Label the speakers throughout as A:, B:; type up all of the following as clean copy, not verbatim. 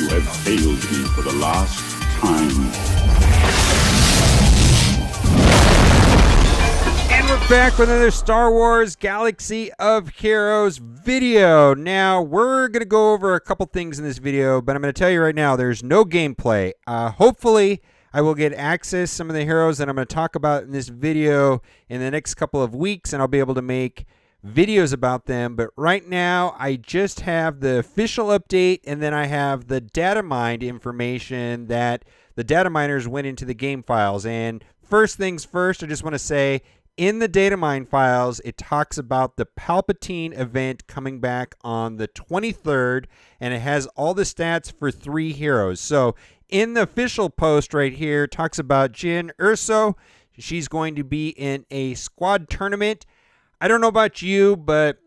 A: you have failed me for the last time.
B: And we're back with another Star Wars Galaxy of Heroes video. Now, we're going to go over a couple things in this video, but I'm going to tell you right now, there's no gameplay. Hopefully, I will get access to some of the heroes that I'm going to talk about in this video in the next couple of weeks, and I'll be able to make videos about them. But right now, I just have the official update, and then I have the Datamined information that the dataminers went into the game files. And first things first, I just want to say, in the Datamined files, it talks about the Palpatine event coming back on the 23rd, and it has all the stats for 3 heroes. So in the official post right here, it talks about Jyn Erso. She's going to be in a squad tournament. I don't know about you, but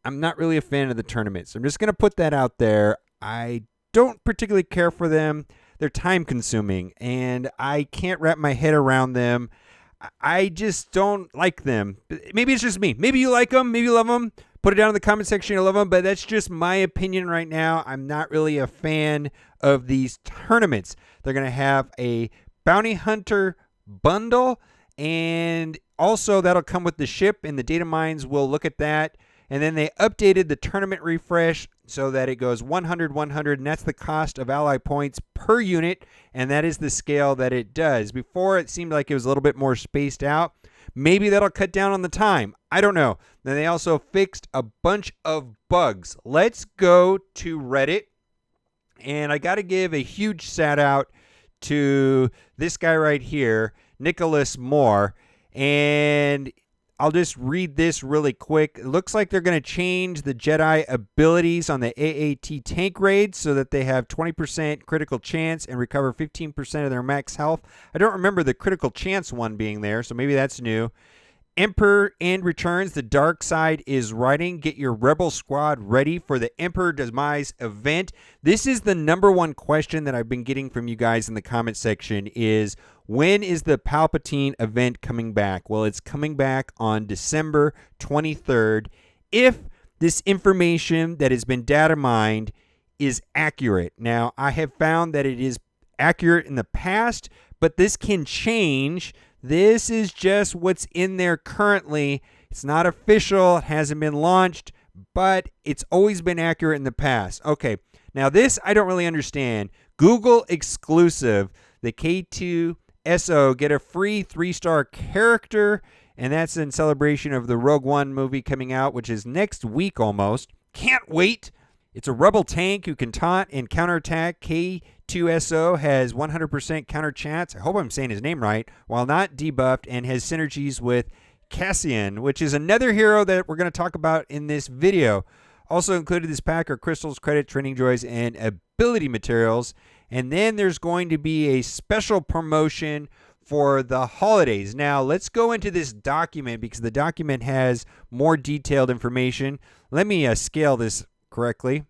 B: I'm not really a fan of the tournaments. I'm just going to put that out there. I don't particularly care for them. They're time consuming, and I can't wrap my head around them. I just don't like them. Maybe it's just me. Maybe you like them. Maybe you love them. Put it down in the comment section. I love them, but that's just my opinion right now. I'm not really a fan of these tournaments. They're going to have a bounty hunter bundle, and also that'll come with the ship, and the data mines will look at that. And then they updated the tournament refresh so that it goes 100, 100, and that's the cost of ally points per unit, and that is the scale that it does. Before, it seemed like it was a little bit more spaced out. Maybe that'll cut down on the time. I don't know. Then they also fixed a bunch of bugs. Let's go to Reddit, and I got to give a huge shout out to this guy right here, Nicholas Moore, and I'll just read this really quick. It looks like they're going to change the Jedi abilities on the AAT tank raids so that they have 20% critical chance and recover 15% of their max health. I don't remember the critical chance one being there, so maybe that's new. Emperor and returns. The dark side is writing. Get your rebel squad ready for the Emperor Demise event. This is the number one question that I've been getting from you guys in the comment section is, when is the Palpatine event coming back? Well, it's coming back on December 23rd. If this information that has been data mined is accurate. Now, I have found that it is accurate in the past, but this can change. This is just what's in there currently. It's not official. It hasn't been launched, but it's always been accurate in the past. Okay, now this I don't really understand. Google exclusive. The K-2SO get a free 3-star character, and that's in celebration of the Rogue One movie coming out, which is next week almost. Can't wait. It's a rebel tank who can taunt and counterattack. K-2SO has 100% counter chance. I hope I'm saying his name right, while not debuffed, and has synergies with Cassian, which is another hero that we're going to talk about in this video. Also included in this pack are crystals, credit, training droids, and ability materials. And then there's going to be a special promotion for the holidays. Now, let's go into this document because the document has more detailed information. Let me scale this correctly.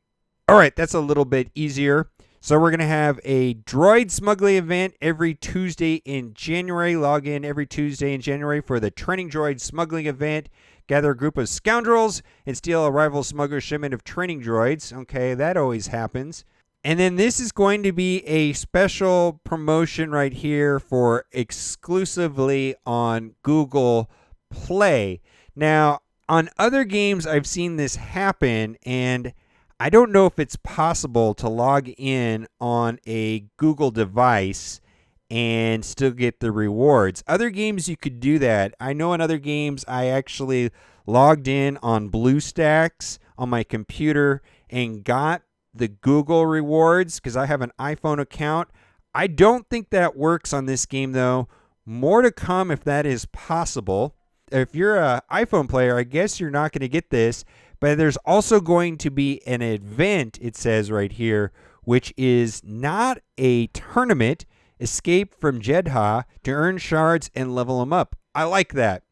B: All right, that's a little bit easier. So we're going to have a droid smuggling event every Tuesday in January. Log in every Tuesday in January for the training droid smuggling event. Gather a group of scoundrels and steal a rival smuggler's shipment of training droids. Okay, that always happens. And then this is going to be a special promotion right here for exclusively on Google Play. Now, on other games, I've seen this happen, and I don't know if it's possible to log in on a Google device and still get the rewards. Other games, you could do that. I know in other games, I actually logged in on BlueStacks on my computer and got the Google rewards because I have an iPhone account. I don't think that works on this game, though. More to come if that is possible. If you're an iPhone player, I guess you're not going to get this, but there's also going to be an event, it says right here, which is not a tournament. Escape from Jedha to earn shards and level them up. I like that.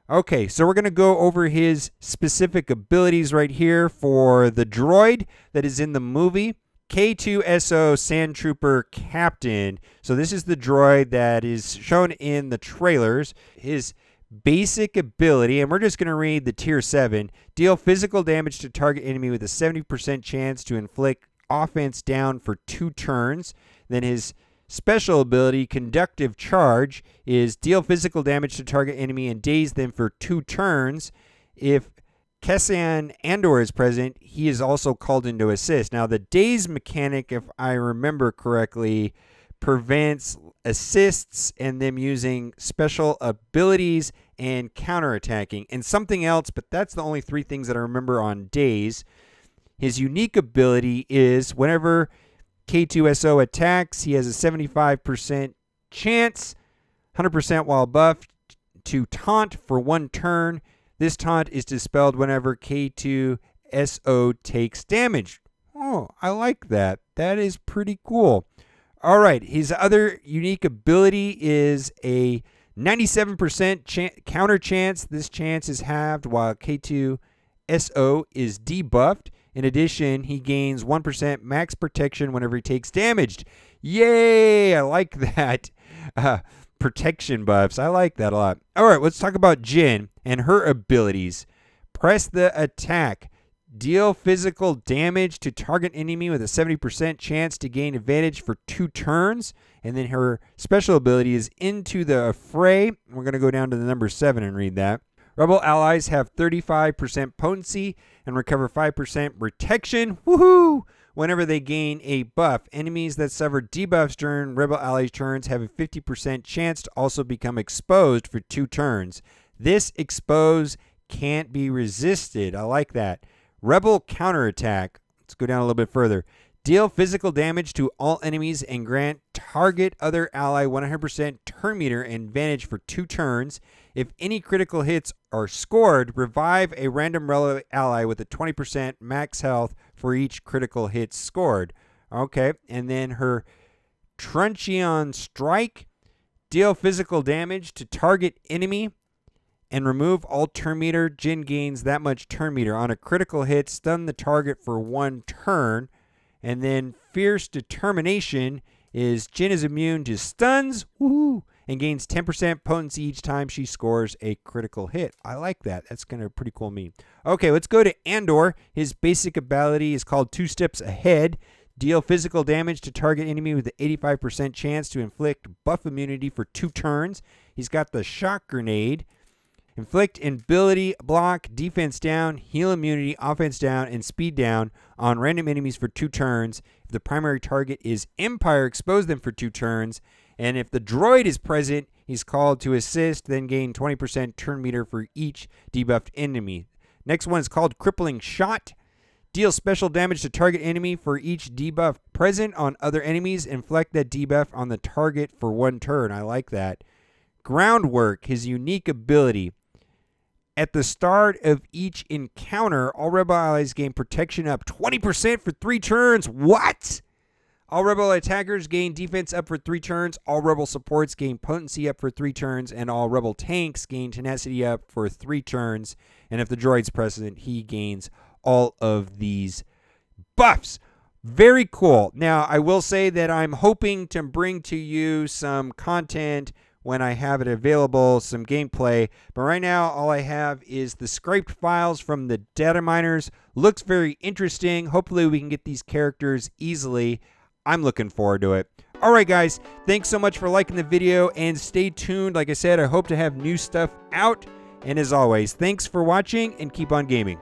B: Okay, so we're going to go over his specific abilities right here for the droid that is in the movie. K-2SO Sand Trooper Captain. So this is the droid that is shown in the trailers. His basic ability, and we're just going to read the tier 7. Deal physical damage to target enemy with a 70% chance to inflict offense down for 2 turns. Then his special ability, Conductive Charge, is deal physical damage to target enemy and daze them for 2 turns. If Cassian Andor is present, he is also called in to assist. Now, the daze mechanic, if I remember correctly, prevents assists and them using special abilities and counterattacking. And something else, but that's the only 3 things that I remember on daze. His unique ability is whenever K-2SO attacks, he has a 75% chance, 100% while buffed, to taunt for 1 turn. This taunt is dispelled whenever K-2SO takes damage. Oh, I like that. That is pretty cool. All right, his other unique ability is a 97% counter chance. This chance is halved while K-2SO is debuffed. In addition, he gains 1% max protection whenever he takes damage. Yay! I like that. Protection buffs. I like that a lot. All right, let's talk about Jyn and her abilities. Press the attack. Deal physical damage to target enemy with a 70% chance to gain advantage for 2 turns. And then her special ability is Into the Affray. We're going to go down to the number 7 and read that. Rebel allies have 35% potency and recover 5% protection. Woohoo! Whenever they gain a buff. Enemies that suffer debuffs during Rebel allies' turns have a 50% chance to also become exposed for 2 turns. This expose can't be resisted. I like that. Rebel counterattack. Let's go down a little bit further. Deal physical damage to all enemies and grant target other ally 100% turn meter and advantage for 2 turns. If any critical hits are scored, revive a random rebel ally with a 20% max health for each critical hit scored. Okay, and then her Truncheon Strike. Deal physical damage to target enemy and remove all turn meter. Jyn gains that much turn meter. On a critical hit, stun the target for 1 turn. And then Fierce Determination is Jyn is immune to stuns, woohoo, and gains 10% potency each time she scores a critical hit. I like that. That's going to be pretty cool meme. Okay, let's go to Andor. His basic ability is called 2 Steps Ahead. Deal physical damage to target enemy with an 85% chance to inflict buff immunity for 2 turns. He's got the Shock Grenade. Inflict ability, block, defense down, heal immunity, offense down, and speed down on random enemies for 2 turns. If the primary target is Empire, expose them for 2 turns. And if the droid is present, he's called to assist, then gain 20% turn meter for each debuffed enemy. Next one is called Crippling Shot. Deal special damage to target enemy for each debuff present on other enemies. Inflict that debuff on the target for 1 turn. I like that. Groundwork, his unique ability. At the start of each encounter, all Rebel allies gain protection up 20% for 3 turns. What? All Rebel attackers gain defense up for 3 turns. All Rebel supports gain potency up for 3 turns. And all Rebel tanks gain tenacity up for 3 turns. And if the droid's present, he gains all of these buffs. Very cool. Now, I will say that I'm hoping to bring to you some content when I have it available, some gameplay. But right now, all I have is the scraped files from the dataminers. Looks very interesting. Hopefully, we can get these characters easily. I'm looking forward to it. All right, guys. Thanks so much for liking the video, and stay tuned. Like I said, I hope to have new stuff out. And as always, thanks for watching, and keep on gaming.